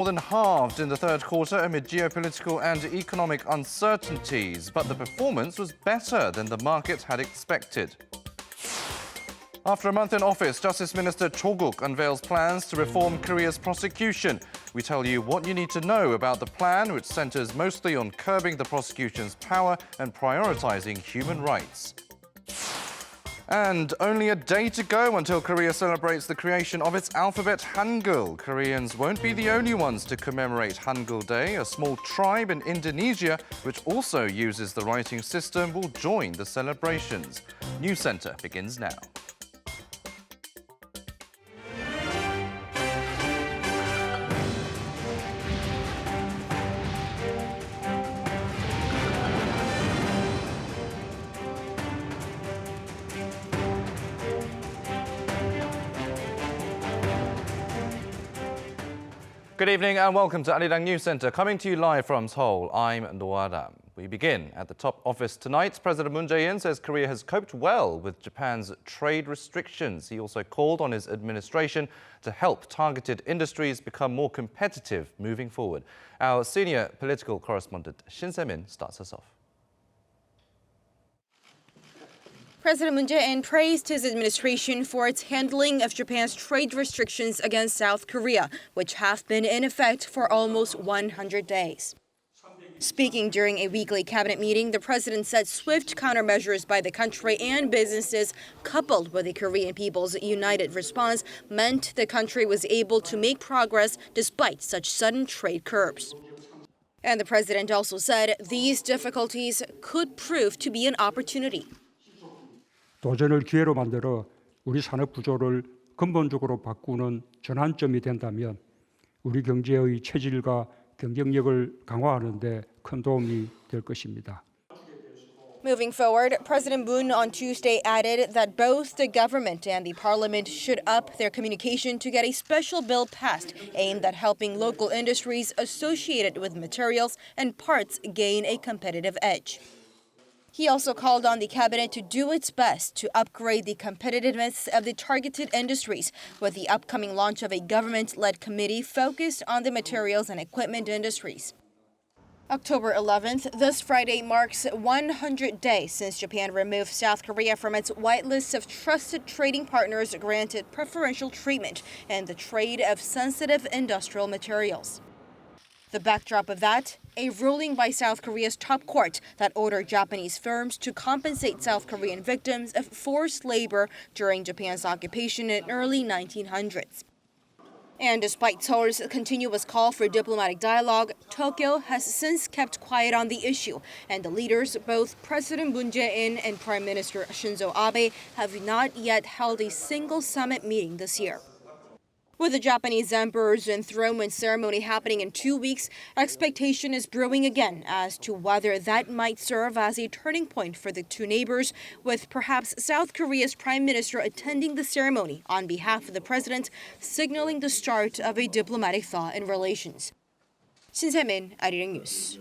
More than halved in the third quarter amid geopolitical and economic uncertainties, but the performance was better than the market had expected. After a month in office, Justice Minister Cho Kuk unveils plans to reform Korea's prosecution. We tell you what you need to know about the plan, which centers mostly on curbing the prosecution's power and prioritizing human rights. And only a day to go until Korea celebrates the creation of its alphabet Hangeul. Koreans won't be the only ones to commemorate Hangeul Day. A small tribe in Indonesia, which also uses the writing system, will join the celebrations. NEWSCENTER begins now. Good evening and welcome to Arirang NEWSCENTER, coming to you live from Seoul. I'm Noaram. We begin at the top office tonight. President Moon Jae-in says Korea has coped well with Japan's trade restrictions. He also called on his administration to help targeted industries become more competitive moving forward. Our senior political correspondent Shin Se-min starts us off. President Moon Jae-in praised his administration for its handling of Japan's trade restrictions against South Korea, which have been in effect for almost 100 days. Speaking during a weekly cabinet meeting, the president said swift countermeasures by the country and businesses, coupled with the Korean people's united response, meant the country was able to make progress despite such sudden trade curbs. And the president also said these difficulties could prove to be an opportunity. 도전을 기회로 만들어 우리 산업 구조를 근본적으로 바꾸는 전환점이 된다면 우리 경제의 체질과 경쟁력을 강화하는 데 큰 도움이 될 것입니다. Moving forward, President Moon on Tuesday added that both the government and the parliament should up their communication to get a special bill passed aimed at helping local industries associated with materials and parts gain a competitive edge. He also called on the cabinet to do its best to upgrade the competitiveness of the targeted industries with the upcoming launch of a government-led committee focused on the materials and equipment industries. October 11th, this Friday, marks 100 days since Japan removed South Korea from its whitelist of trusted trading partners granted preferential treatment in the trade of sensitive industrial materials. The backdrop of that, a ruling by South Korea's top court that ordered Japanese firms to compensate South Korean victims of forced labor during Japan's occupation in early 1900s. And despite Seoul's continuous call for diplomatic dialogue, Tokyo has since kept quiet on the issue, and the leaders, both President Moon Jae-in and Prime Minister Shinzo Abe, have not yet held a single summit meeting this year. With the Japanese emperor's enthronement ceremony happening in 2 weeks, expectation is brewing again as to whether that might serve as a turning point for the two neighbors, with perhaps South Korea's prime minister attending the ceremony on behalf of the president, signaling the start of a diplomatic thaw in relations. Shin Se-min, Arirang News.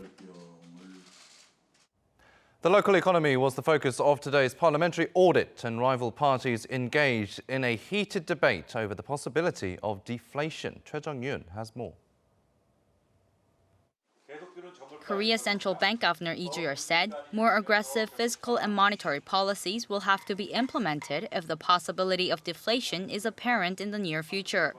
The local economy was the focus of today's parliamentary audit, and rival parties engaged in a heated debate over the possibility of deflation. Choi Jung-yoon has more. Korea's central bank governor Lee Ju-yeol said more aggressive fiscal and monetary policies will have to be implemented if the possibility of deflation is apparent in the near future.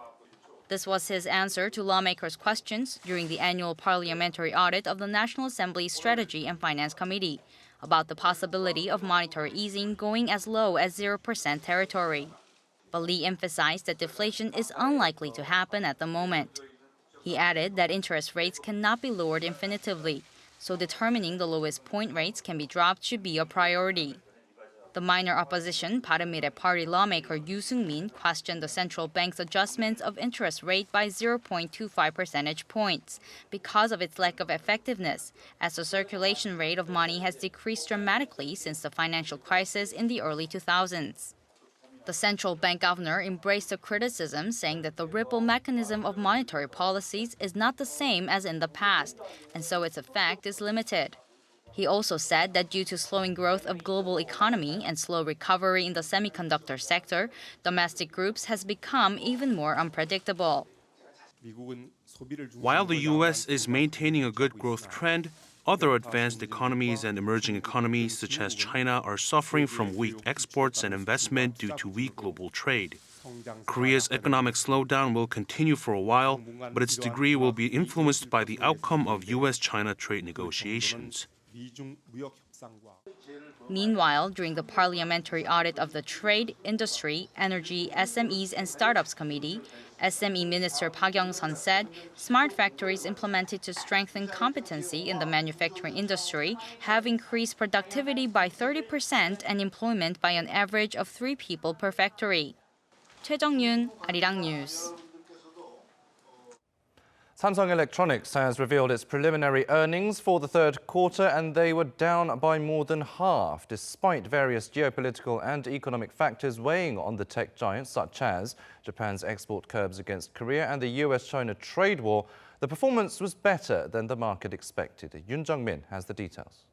This was his answer to lawmakers' questions during the annual parliamentary audit of the National Assembly's Strategy and Finance Committee about the possibility of monetary easing going as low as 0% territory. But Lee emphasized that deflation is unlikely to happen at the moment. He added that interest rates cannot be lowered infinitively, so determining the lowest point rates can be dropped should be a priority. The minor opposition, Parliamentary party lawmaker Yoo Seung-min, questioned the central bank's adjustment of interest rate by 0.25 percentage points because of its lack of effectiveness, as the circulation rate of money has decreased dramatically since the financial crisis in the early 2000s. The central bank governor embraced the criticism, saying that the ripple mechanism of monetary policies is not the same as in the past, and so its effect is limited. He also said that due to slowing growth of global economy and slow recovery in the semiconductor sector, domestic groups has become even more unpredictable. While the U.S. is maintaining a good growth trend, other advanced economies and emerging economies such as China are suffering from weak exports and investment due to weak global trade. Korea's economic slowdown will continue for a while, but its degree will be influenced by the outcome of U.S.-China trade negotiations. Meanwhile, during the parliamentary audit of the Trade, Industry, Energy, SMEs and Startups Committee, SME Minister Park Young-sun said smart factories implemented to strengthen competency in the manufacturing industry have increased productivity by 30% and employment by an average of 3 people per factory. Choi Jung-yoon, Arirang News. Samsung Electronics has revealed its preliminary earnings for the third quarter, and they were down by more than half, despite various geopolitical and economic factors weighing on the tech giants, such as Japan's export curbs against Korea and the US-China trade war. The performance was better than the market expected. Yoon Jung-min has the details.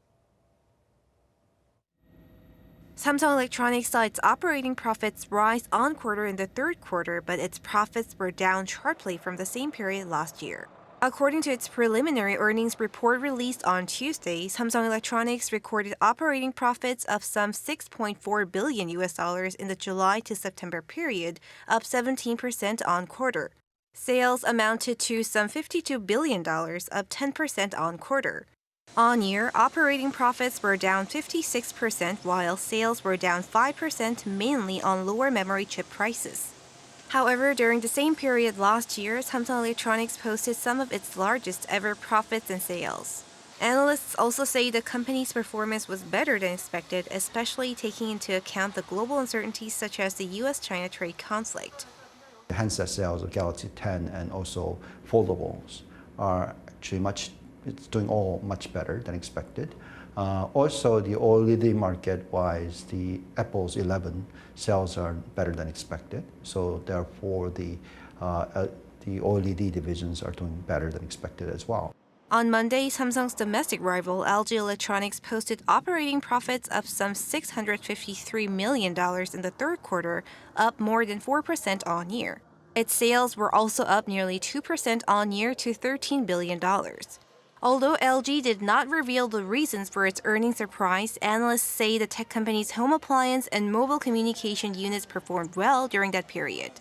Samsung Electronics saw its operating profits rise on quarter in the third quarter, but its profits were down sharply from the same period last year. According to its preliminary earnings report released on Tuesday, Samsung Electronics recorded operating profits of some $6.4 billion in the July to September period, up 17% on quarter. Sales amounted to some $52 billion, up 10% on quarter. On year, operating profits were down 56%, while sales were down 5%, mainly on lower memory chip prices. However, during the same period last year, Samsung Electronics posted some of its largest ever profits and sales. Analysts also say the company's performance was better than expected, especially taking into account the global uncertainties such as the US-China trade conflict. The handset sales of Galaxy 10 and also foldables are actually it's doing all much better than expected. Also, the OLED market-wise, the Apple's 11 sales are better than expected. So therefore, the OLED divisions are doing better than expected as well. On Monday, Samsung's domestic rival LG Electronics posted operating profits of some $653 million in the third quarter, up more than 4% on year. Its sales were also up nearly 2% on year to $13 billion. Although LG did not reveal the reasons for its earnings surprise, analysts say the tech company's home appliance and mobile communication units performed well during that period.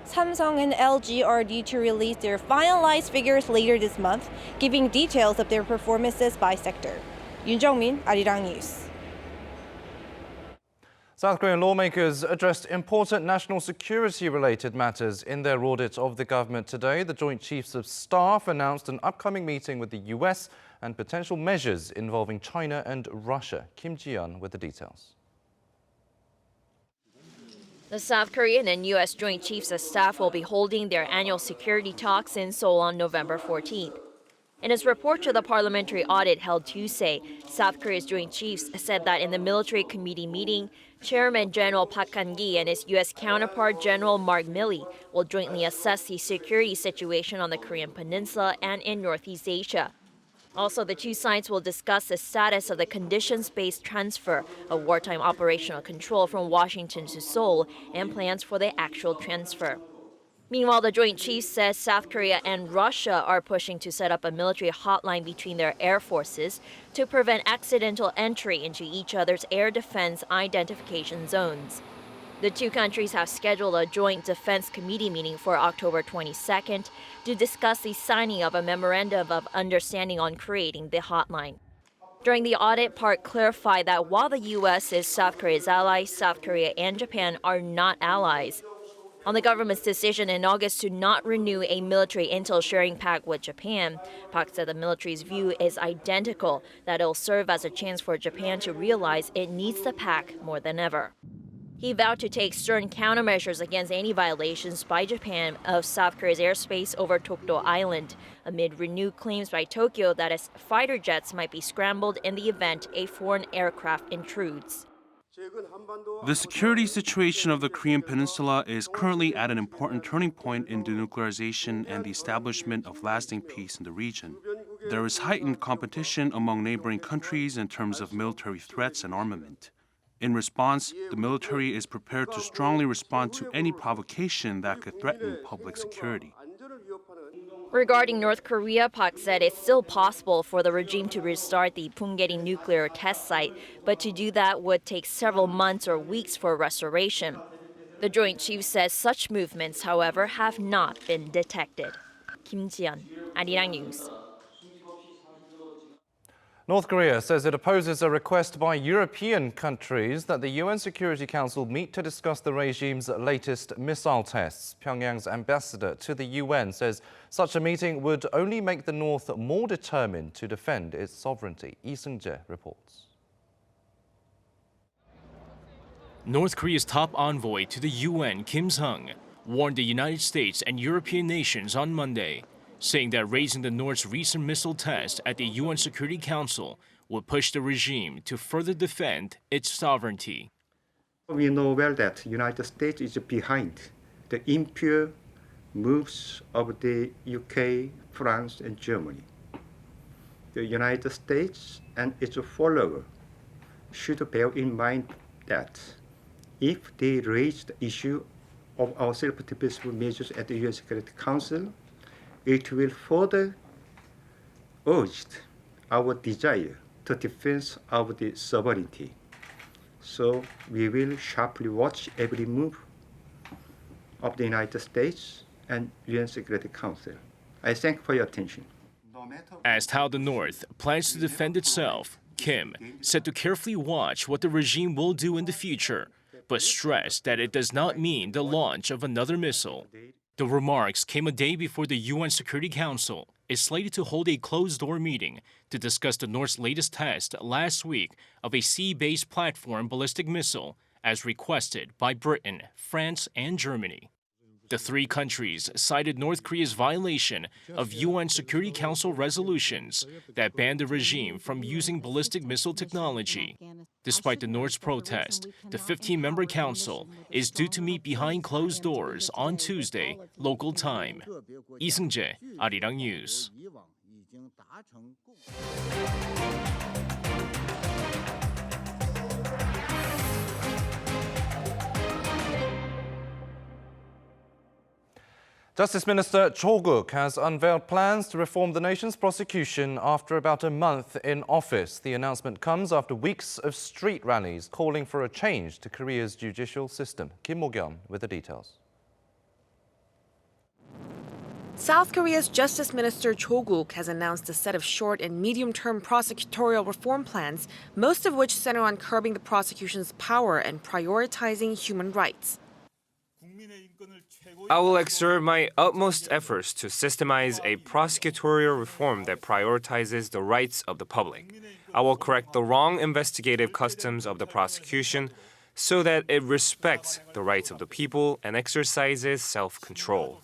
Samsung and LG are due to release their finalized figures later this month, giving details of their performances by sector. Yoon Jung-min, Arirang News. South Korean lawmakers addressed important national security-related matters in their audit of the government today. The Joint Chiefs of Staff announced an upcoming meeting with the US and potential measures involving China and Russia. Kim Ji-yeon with the details. The South Korean and U.S. Joint Chiefs of Staff will be holding their annual security talks in Seoul on November 14th. In his report to the parliamentary audit held Tuesday, South Korea's Joint Chiefs said that in the military committee meeting, Chairman General Park Han-gi and his U.S. counterpart General Mark Milley will jointly assess the security situation on the Korean Peninsula and in Northeast Asia. Also, the two sides will discuss the status of the conditions-based transfer of wartime operational control from Washington to Seoul and plans for the actual transfer. Meanwhile, the Joint Chiefs says South Korea and Russia are pushing to set up a military hotline between their air forces to prevent accidental entry into each other's air defense identification zones. The two countries have scheduled a joint defense committee meeting for October 22nd to discuss the signing of a memorandum of understanding on creating the hotline. During the audit, Park clarified that while the U.S. is South Korea's ally, South Korea and Japan are not allies. On the government's decision in August to not renew a military intel sharing pact with Japan, Park said the military's view is identical, that it will serve as a chance for Japan to realize it needs the pact more than ever. He vowed to take stern countermeasures against any violations by Japan of South Korea's airspace over Dokdo Island, amid renewed claims by Tokyo that its fighter jets might be scrambled in the event a foreign aircraft intrudes. The security situation of the Korean Peninsula is currently at an important turning point in denuclearization and the establishment of lasting peace in the region. There is heightened competition among neighboring countries in terms of military threats and armament. In response, the military is prepared to strongly respond to any provocation that could threaten public security. Regarding North Korea, Park said it's still possible for the regime to restart the Punggye-ri nuclear test site, but to do that would take several months or weeks for restoration. The Joint Chief says such movements, however, have not been detected. Kim Ji-yeon, Arirang News. North Korea says it opposes a request by European countries that the UN Security Council meet to discuss the regime's latest missile tests. Pyongyang's ambassador to the UN says such a meeting would only make the North more determined to defend its sovereignty. Lee Seung-jae reports. North Korea's top envoy to the UN, Kim Sung, warned the United States and European nations on Monday, saying that raising the North's recent missile test at the UN Security Council would push the regime to further defend its sovereignty. We know well that the United States is behind the impure moves of the UK, France, and Germany. The United States and its followers should bear in mind that if they raise the issue of our self-defense measures at the UN Security Council, it will further urge our desire to defend our sovereignty. So we will sharply watch every move of the United States and UN Security Council. I thank you for your attention. Asked how the North plans to defend itself, Kim said to carefully watch what the regime will do in the future, but stressed that it does not mean the launch of another missile. The remarks came a day before the UN Security Council is slated to hold a closed-door meeting to discuss the North's latest test last week of a sea-based platform ballistic missile, as requested by Britain, France, and Germany. The three countries cited North Korea's violation of UN Security Council resolutions that banned the regime from using ballistic missile technology. Despite the North's protest, the 15-member council is due to meet behind closed doors on Tuesday, local time. Lee Seung-jae, Arirang News. Justice Minister Cho Kuk has unveiled plans to reform the nation's prosecution after about a month in office. The announcement comes after weeks of street rallies calling for a change to Korea's judicial system. Kim Mo-kyun with the details. South Korea's Justice Minister Cho Kuk has announced a set of short and medium-term prosecutorial reform plans, most of which center on curbing the prosecution's power and prioritizing human rights. I will exert my utmost efforts to systemize a prosecutorial reform that prioritizes the rights of the public. I will correct the wrong investigative customs of the prosecution so that it respects the rights of the people and exercises self-control.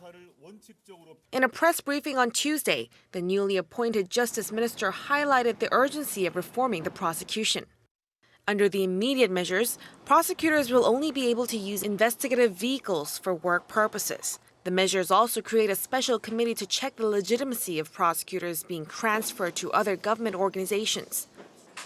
In a press briefing on Tuesday, the newly appointed Justice Minister highlighted the urgency of reforming the prosecution. Under the immediate measures, prosecutors will only be able to use investigative vehicles for work purposes. The measures also create a special committee to check the legitimacy of prosecutors being transferred to other government organizations.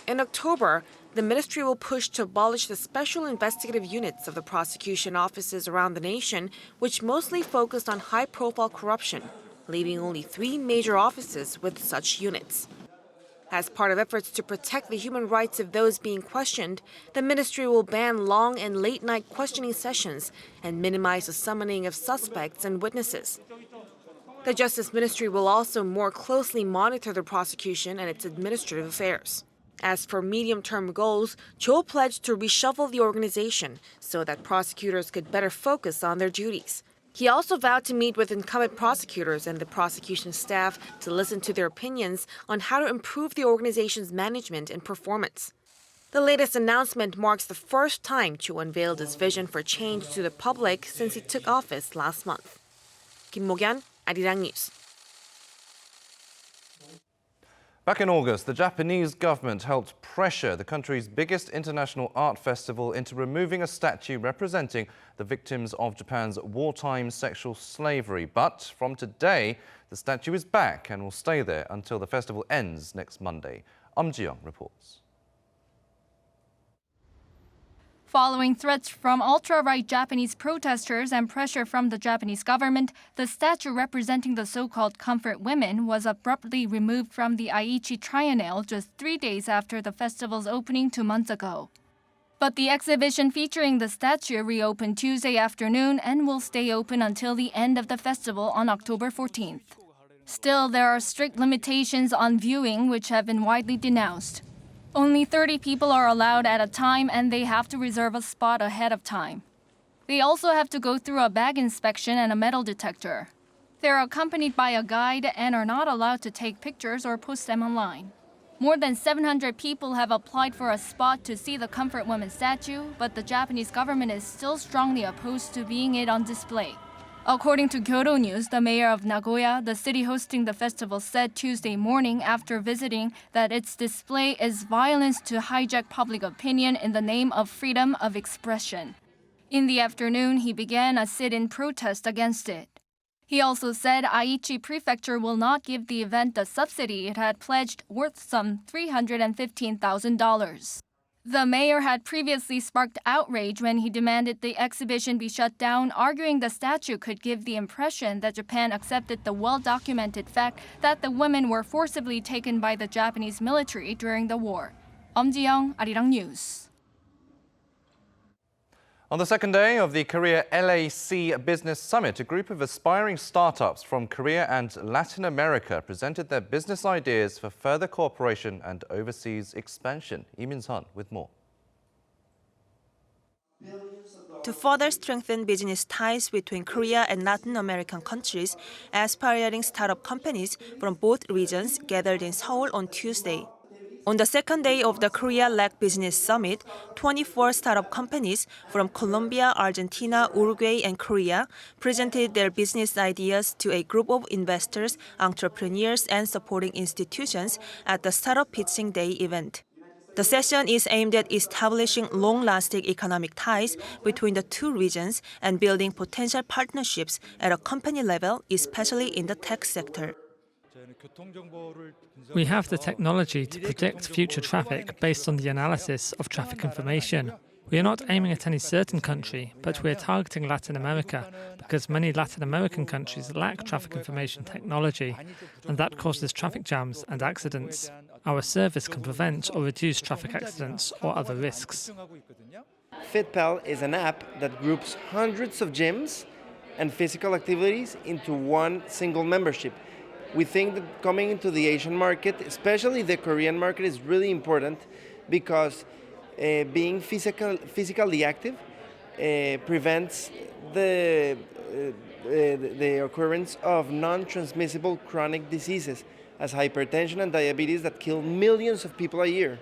In October, the ministry will push to abolish the special investigative units of the prosecution offices around the nation, which mostly focused on high-profile corruption, leaving only 3 major offices with such units. As part of efforts to protect the human rights of those being questioned, the ministry will ban long and late-night questioning sessions and minimize the summoning of suspects and witnesses. The Justice Ministry will also more closely monitor the prosecution and its administrative affairs. As for medium-term goals, Cho pledged to reshuffle the organization so that prosecutors could better focus on their duties. He also vowed to meet with incumbent prosecutors and the prosecution staff to listen to their opinions on how to improve the organization's management and performance. The latest announcement marks the first time Cho unveiled his vision for change to the public since he took office last month. Kim Mo-kyun, Arirang News. Back in August, the Japanese government helped pressure the country's biggest international art festival into removing a statue representing the victims of Japan's wartime sexual slavery. But from today, the statue is back and will stay there until the festival ends next Monday. Ji-young reports. Following threats from ultra-right Japanese protesters and pressure from the Japanese government, the statue representing the so-called comfort women was abruptly removed from the Aichi Triennale just 3 days after the festival's opening 2 months ago. But the exhibition featuring the statue reopened Tuesday afternoon and will stay open until the end of the festival on October 14th. Still, there are strict limitations on viewing which have been widely denounced. Only 30 people are allowed at a time and they have to reserve a spot ahead of time. They also have to go through a bag inspection and a metal detector. They're accompanied by a guide and are not allowed to take pictures or post them online. More than 700 people have applied for a spot to see the Comfort Woman statue, but the Japanese government is still strongly opposed to being it on display. According to Kyodo News, the mayor of Nagoya, the city hosting the festival, said Tuesday morning after visiting that its display is violence to hijack public opinion in the name of freedom of expression. In the afternoon, he began a sit-in protest against it. He also said Aichi Prefecture will not give the event the subsidy it had pledged worth some $315,000. The mayor had previously sparked outrage when he demanded the exhibition be shut down, arguing the statue could give the impression that Japan accepted the well-documented fact that the women were forcibly taken by the Japanese military during the war. Ji-young, Arirang News. On the second day of the Korea-LAC Business Summit, a group of aspiring startups from Korea and Latin America presented their business ideas for further cooperation and overseas expansion. Lee Min-sun with more. To further strengthen business ties between Korea and Latin American countries, aspiring startup companies from both regions gathered in Seoul on Tuesday. On the second day of the Korea-LAC Business Summit, 24 startup companies from Colombia, Argentina, Uruguay, and Korea presented their business ideas to a group of investors, entrepreneurs, and supporting institutions at the Startup Pitching Day event. The session is aimed at establishing long-lasting economic ties between the two regions and building potential partnerships at a company level, especially in the tech sector. We have the technology to predict future traffic based on the analysis of traffic information. We are not aiming at any certain country, but we are targeting Latin America because many Latin American countries lack traffic information technology, and that causes traffic jams and accidents. Our service can prevent or reduce traffic accidents or other risks. FitPal is an app that groups hundreds of gyms and physical activities into one single membership. We think that coming into the Asian market, especially the Korean market, is really important because being physically active prevents the occurrence of non-transmissible chronic diseases as hypertension and diabetes that kill millions of people a year.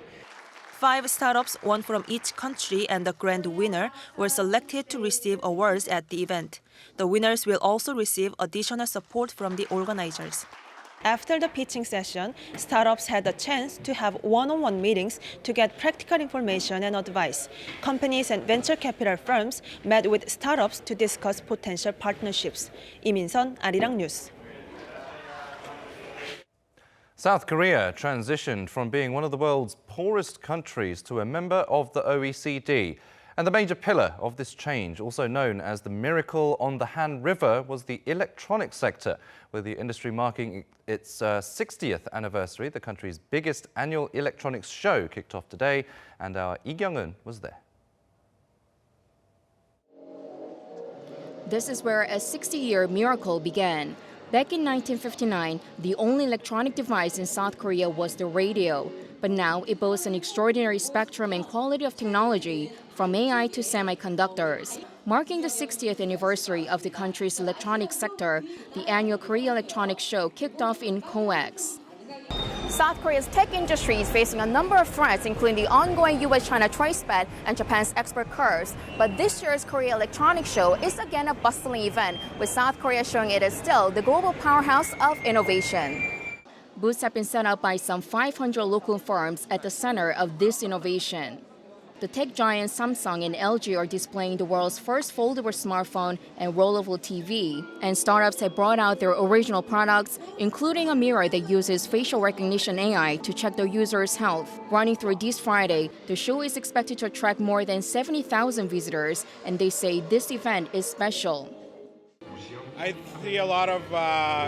5 startups, one from each country, and the grand winner were selected to receive awards at the event. The winners will also receive additional support from the organizers. After the pitching session, startups had the chance to have one-on-one meetings to get practical information and advice. Companies and venture capital firms met with startups to discuss potential partnerships. Lee Min-sun, Arirang News. South Korea transitioned from being one of the world's poorest countries to a member of the OECD. And the major pillar of this change, also known as the miracle on the Han River, was the electronics sector, with the industry marking its 60th anniversary. The country's biggest annual electronics show kicked off today, and our Lee Kyung-eun was there. This is where a 60-year miracle began. Back in 1959, the only electronic device in South Korea was the radio. But now it boasts an extraordinary spectrum and quality of technology, from AI to semiconductors. Marking the 60th anniversary of the country's electronics sector, the annual Korea Electronics Show kicked off in COEX. South Korea's tech industry is facing a number of threats, including the ongoing U.S.-China trade spat and Japan's export curves. But this year's Korea Electronics Show is again a bustling event, with South Korea showing it is still the global powerhouse of innovation. Booths have been set up by some 500 local firms at the center of this innovation. The tech giants Samsung and LG are displaying the world's first foldable smartphone and rollable TV, and startups have brought out their original products, including a mirror that uses facial recognition AI to check the user's health. Running through this Friday, the show is expected to attract more than 70,000 visitors, and they say this event is special. I see a lot of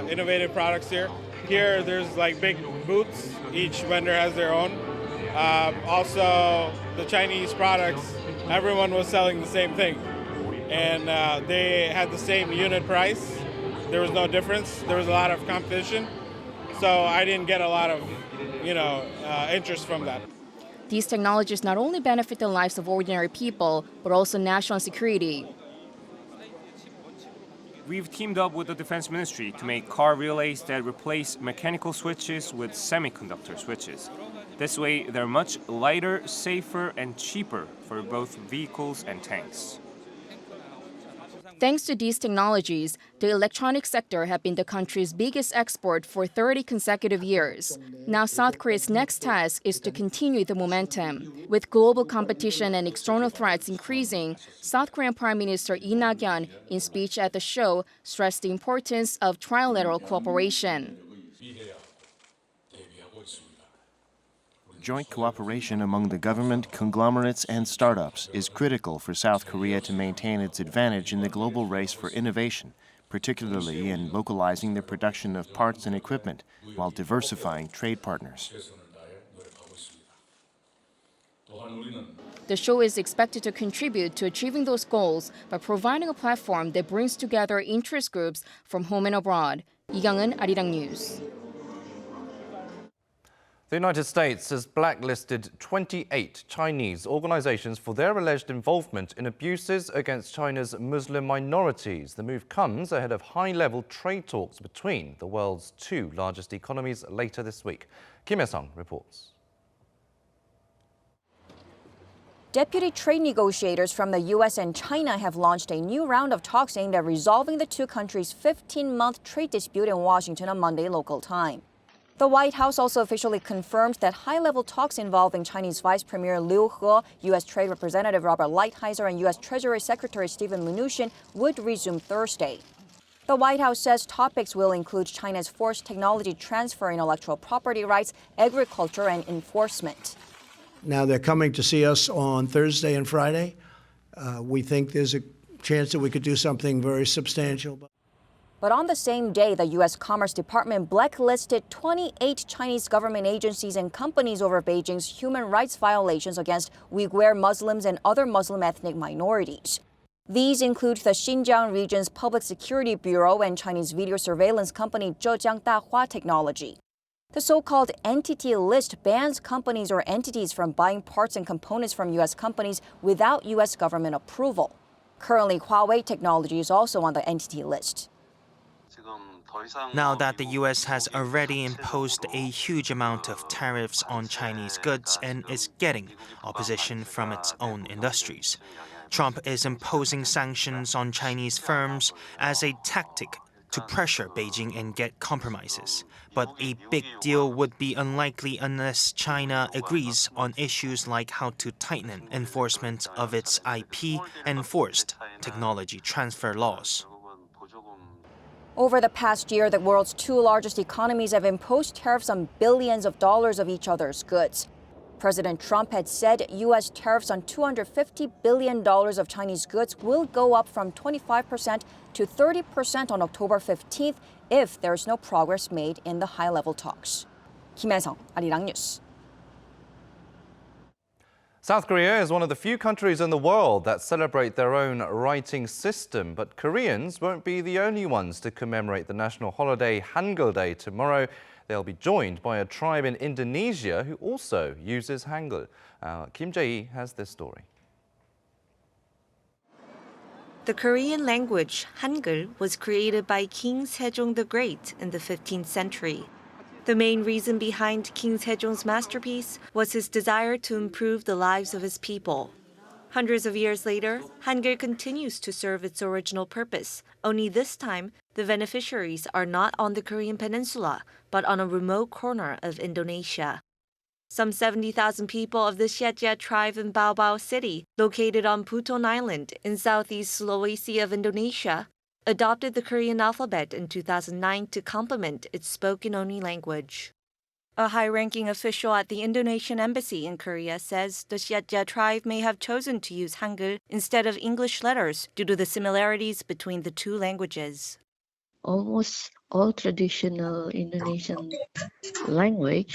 innovative products here. Here, there's like big booths. Each vendor has their own. Also, the Chinese products, everyone was selling the same thing. And they had the same unit price. There was no difference. There was a lot of competition. So I didn't get a lot of, interest from that. These technologies not only benefit the lives of ordinary people, but also national security. We've teamed up with the Defense Ministry to make car relays that replace mechanical switches with semiconductor switches. This way, they're much lighter, safer, and cheaper for both vehicles and tanks. Thanks to these technologies, the electronics sector has been the country's biggest export for 30 consecutive years. Now South Korea's next task is to continue the momentum. With global competition and external threats increasing, South Korean Prime Minister Lee Na-kyun, in speech at the show, stressed the importance of trilateral cooperation. Joint cooperation among the government, conglomerates, and startups is critical for South Korea to maintain its advantage in the global race for innovation, particularly in localizing the production of parts and equipment while diversifying trade partners. The show is expected to contribute to achieving those goals by providing a platform that brings together interest groups from home and abroad. Lee Kyung-eun, Arirang News. The United States has blacklisted 28 Chinese organizations for their alleged involvement in abuses against China's Muslim minorities. The move comes ahead of high-level trade talks between the world's two largest economies later this week. Kim Hye-sung reports. Deputy trade negotiators from the U.S. and China have launched a new round of talks aimed at resolving the two countries' 15-month trade dispute in Washington on Monday local time. The White House also officially confirmed that high-level talks involving Chinese Vice Premier Liu He, U.S. Trade Representative Robert Lighthizer, and U.S. Treasury Secretary Steven Mnuchin would resume Thursday. The White House says topics will include China's forced technology transfer, intellectual property rights, agriculture, and enforcement. Now they're coming to see us on Thursday and Friday. We think there's a chance that we could do something very substantial. But on the same day, the U.S. Commerce Department blacklisted 28 Chinese government agencies and companies over Beijing's human rights violations against Uyghur Muslims and other Muslim ethnic minorities. These include the Xinjiang region's Public Security Bureau and Chinese video surveillance company Zhejiang Dahua Technology. The so-called entity list bans companies or entities from buying parts and components from U.S. companies without U.S. government approval. Currently, Huawei Technology is also on the entity list. Now that the U.S. has already imposed a huge amount of tariffs on Chinese goods and is getting opposition from its own industries, Trump is imposing sanctions on Chinese firms as a tactic to pressure Beijing and get compromises. But a big deal would be unlikely unless China agrees on issues like how to tighten enforcement of its IP and forced technology transfer laws. Over the past year, the world's two largest economies have imposed tariffs on billions of dollars of each other's goods. President Trump had said U.S. tariffs on $250 billion of Chinese goods will go up from 25% to 30% on October 15th if there's no progress made in the high-level talks. Kim Hye-sung, Arirang News. South Korea is one of the few countries in the world that celebrate their own writing system, but Koreans won't be the only ones to commemorate the national holiday Hangeul Day tomorrow. They'll be joined by a tribe in Indonesia who also uses Hangeul. Kim Jae-hee has this story. The Korean language, Hangeul, was created by King Sejong the Great in the 15th century. The main reason behind King Sejong's masterpiece was his desire to improve the lives of his people. Hundreds of years later, Hangeul continues to serve its original purpose, only this time, the beneficiaries are not on the Korean peninsula, but on a remote corner of Indonesia. Some 70,000 people of the Xiejia tribe in Baobao City, located on Puton Island in southeast Sulawesi of Indonesia, adopted the Korean alphabet in 2009 to complement its spoken-only language. A high-ranking official at the Indonesian embassy in Korea says the Xiejia tribe may have chosen to use Hangul instead of English letters due to the similarities between the two languages. Almost all traditional Indonesian language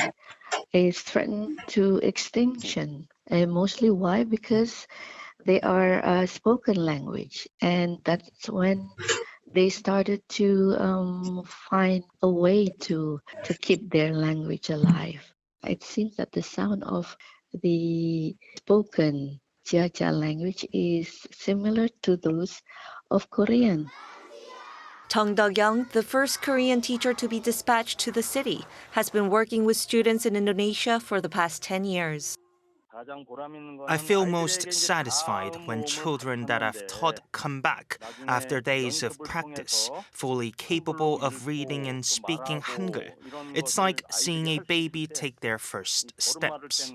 is threatened to extinction. And mostly why? Because they are a spoken language. And that's when they started to find a way to keep their language alive. It seems that the sound of the spoken Jia language is similar to those of Korean. Tong Dog-young, the first Korean teacher to be dispatched to the city, has been working with students in Indonesia for the past 10 years. I feel most satisfied when children that I've taught come back after days of practice, fully capable of reading and speaking Hangul. It's like seeing a baby take their first steps.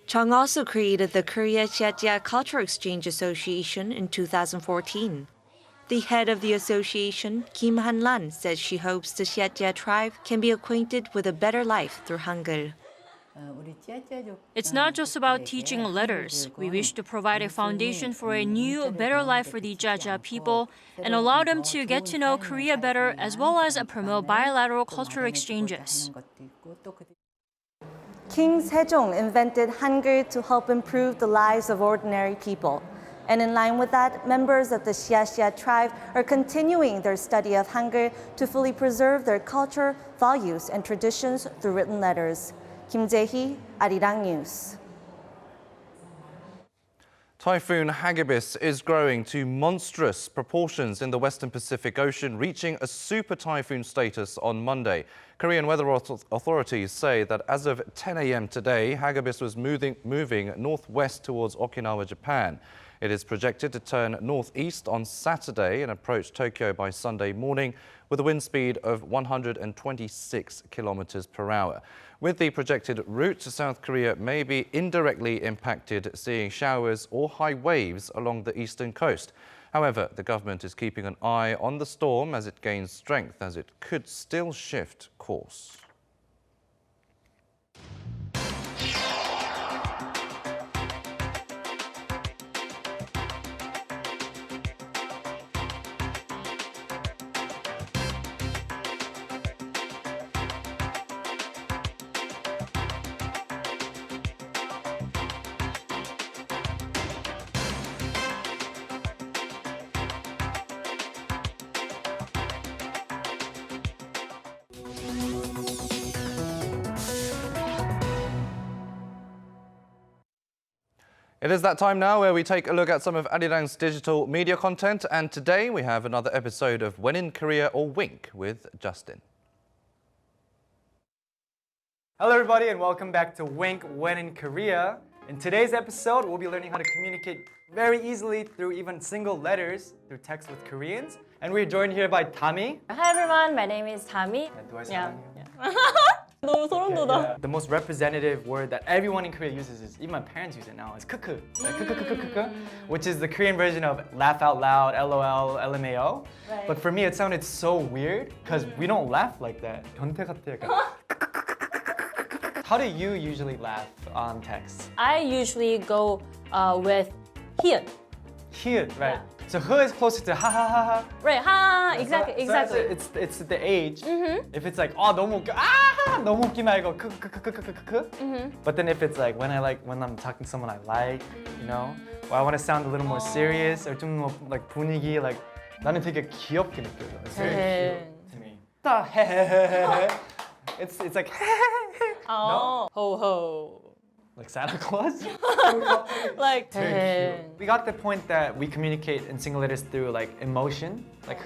Chung also created the Korea-Xiejia Cultural Exchange Association in 2014. The head of the association, Kim Han-lan, says she hopes the Xiejia tribe can be acquainted with a better life through Hangul. It's not just about teaching letters. We wish to provide a foundation for a new, better life for the Jia people and allow them to get to know Korea better as well as promote bilateral cultural exchanges. King Sejong invented Hangul to help improve the lives of ordinary people. And in line with that, members of the Xiejia tribe are continuing their study of Hangul to fully preserve their culture, values, and traditions through written letters. Kim Jae-hee, Arirang News. Typhoon Hanabis is growing to monstrous proportions in the Western Pacific Ocean, reaching a super typhoon status on Monday. Korean weather authorities say that as of 10 a.m. today, Hanabis was moving northwest towards Okinawa, Japan. It is projected to turn northeast on Saturday and approach Tokyo by Sunday morning with a wind speed of 126 kilometers per hour. With the projected route, South Korea may be indirectly impacted, seeing showers or high waves along the eastern coast. However, the government is keeping an eye on the storm as it gains strength, as it could still shift course. It is that time now where we take a look at some of Arirang's digital media content, and today we have another episode of When in Korea or Wink with Justin. Hello everybody and welcome back to Wink When in Korea. In today's episode, we'll be learning how to communicate very easily through even single letters through text with Koreans. And we're joined here by Tami. Hi everyone, my name is Tami. 너무 소름 돋아. The most representative word that everyone in Korea uses is, even my parents use it now, is kuku. Like kuku, which is the Korean version of laugh out loud, LOL, LMAO. Right. But for me, it sounded so weird because we don't laugh like that. 변태 같아 약간. How do you usually laugh on text? I usually go with hiut. Hiut, right. Yeah. So hu is closer to ha ha ha ha. Right, ha, exactly. It's the age. If it's like, oh, 너무 웃겨, 너무 웃기 말고 크크크크크크크. But then if it's like when I'm talking to someone I like, you know, or I want to sound a little more serious or 좀 more like 분위기, like 나는 되게 귀엽게 느껴져. It's very cute to me. It's like no? Ho ho. Like Santa Claus? Like we got the point that we communicate in single letters through like emotion, like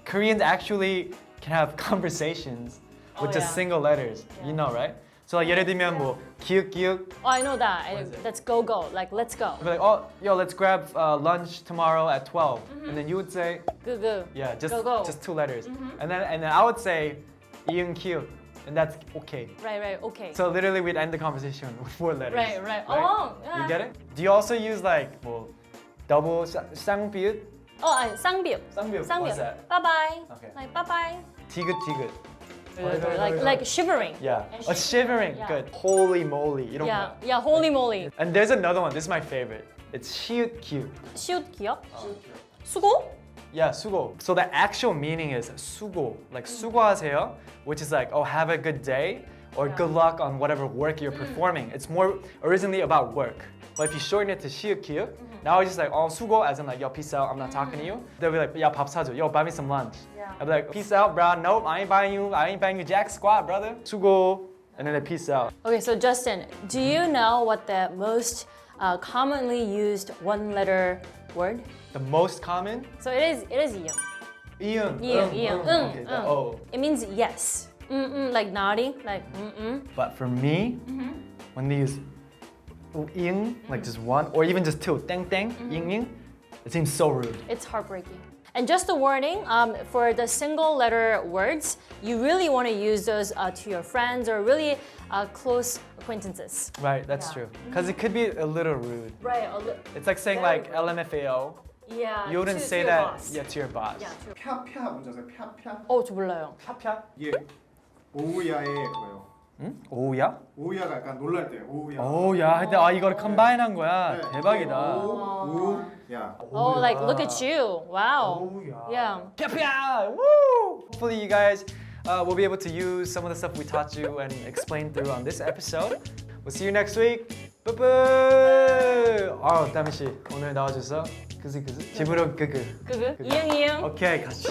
Koreans actually can have conversations with just single letters, you know, right? So like 예를 들면 뭐 기욱. Oh, I know that. That's go. Like let's go. We're like, oh, yo, let's grab lunch tomorrow at 12, and then you would say go. Yeah, just go. just two letters, and then I would say 이응 기욱. and that's okay. Right, okay. So literally we'd end the conversation with 4 letters. Right. Oh, yeah. You get it? Do you also use like double 쌍비읍? Oh, 쌍비읍. What's that? Bye-bye. Okay. Like, bye-bye. 디귿. Like shivering. Yeah. Shivering. Yeah. Good. Holy moly. You don't know. Yeah, holy moly. And there's another one. This is my favorite. It's 시읒 기읒. 시옷 기억? 수고? Yeah, 수고. So the actual meaning is 수고, like 수고하세요, which is like, oh, have a good day, or good luck on whatever work you're performing. It's more originally about work. But if you shorten it to 시읒 기읒, now it's just like, oh, 수고, as in like, yo, peace out, I'm not talking to you. They'll be like, yeah, 밥 사줘, yo, buy me some lunch. I'll be like, peace out, bro, nope, I ain't buying you jack squat, brother. 수고, and then they peace out. Okay, so Justin, do you know what the most commonly used one-letter word? The most common? So it is 이응. Okay, the O. It means yes. Like nodding, like But for me, when they use ing, like just one, or even just two, 땡, ing, it seems so rude. It's heartbreaking. And just a warning, for the single letter words, you really want to use those to your friends or really close acquaintances. Right, that's true. Because it could be a little rude. Right. It's like saying like LMFAO. Yeah. You wouldn't say that to your boss. Yeah. 펴펴 뭔지 아세요? 펴펴? 저 몰라요. 펴펴? 이게 오우야의 그거예요. 응? 오우야? 오우야가 약간 놀랄 때 오우야. 오우야. 근데 이거를 컴바인한 거야. 대박이다. 오우야. Oh, like look at you. Wow. Yeah. 펴펴! Woo! Hopefully you guys will be able to use some of the stuff we taught you and explained through on this episode. We'll see you next week. 뿌뿌! 다미 씨 오늘 나와줘서 그즈 집으로 그그. 이응. 오케이, 같이.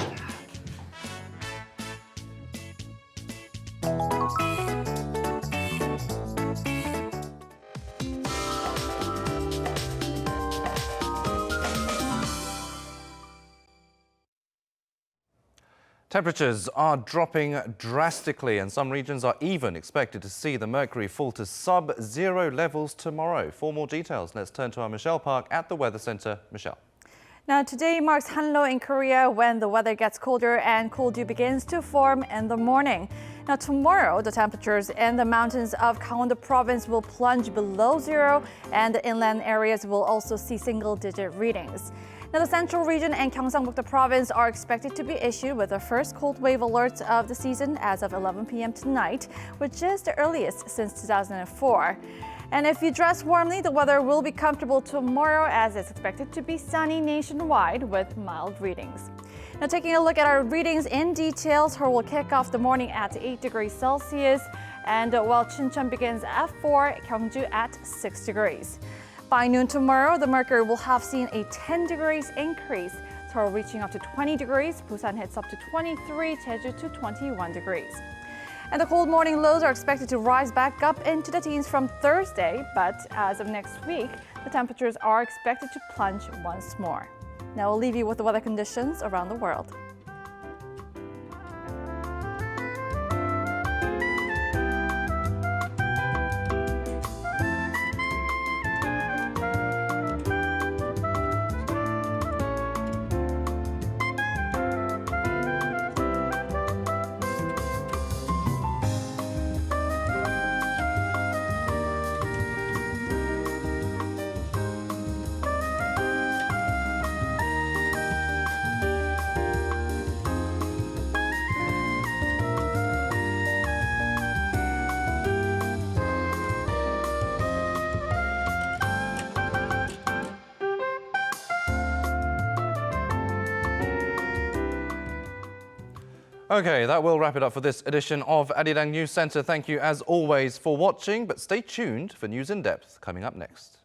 Temperatures are dropping drastically, and some regions are even expected to see the mercury fall to sub-zero levels tomorrow. For more details, let's turn to our Michelle Park at the Weather Center. Michelle. Now, today marks Hangeul in Korea when the weather gets colder and cold dew begins to form in the morning. Now, tomorrow, the temperatures in the mountains of Gangwon province will plunge below zero, and the inland areas will also see single-digit readings. Now, the central region and Gyeongsang-buk province are expected to be issued with the first cold wave alerts of the season as of 11 p.m. tonight, which is the earliest since 2004. And if you dress warmly, the weather will be comfortable tomorrow as it's expected to be sunny nationwide with mild readings. Now, taking a look at our readings in detail, Seoul will kick off the morning at 8 degrees Celsius, and while Chuncheon begins at 4, Gyeongju at 6 degrees. By noon tomorrow, the mercury will have seen a 10 degrees increase, Seoul reaching up to 20 degrees, Busan hits up to 23, Jeju to 21 degrees. And the cold morning lows are expected to rise back up into the teens from Thursday, but as of next week, the temperatures are expected to plunge once more. Now we'll leave you with the weather conditions around the world. Okay, that will wrap it up for this edition of Arirang News Center. Thank you, as always, for watching, but stay tuned for News in Depth coming up next.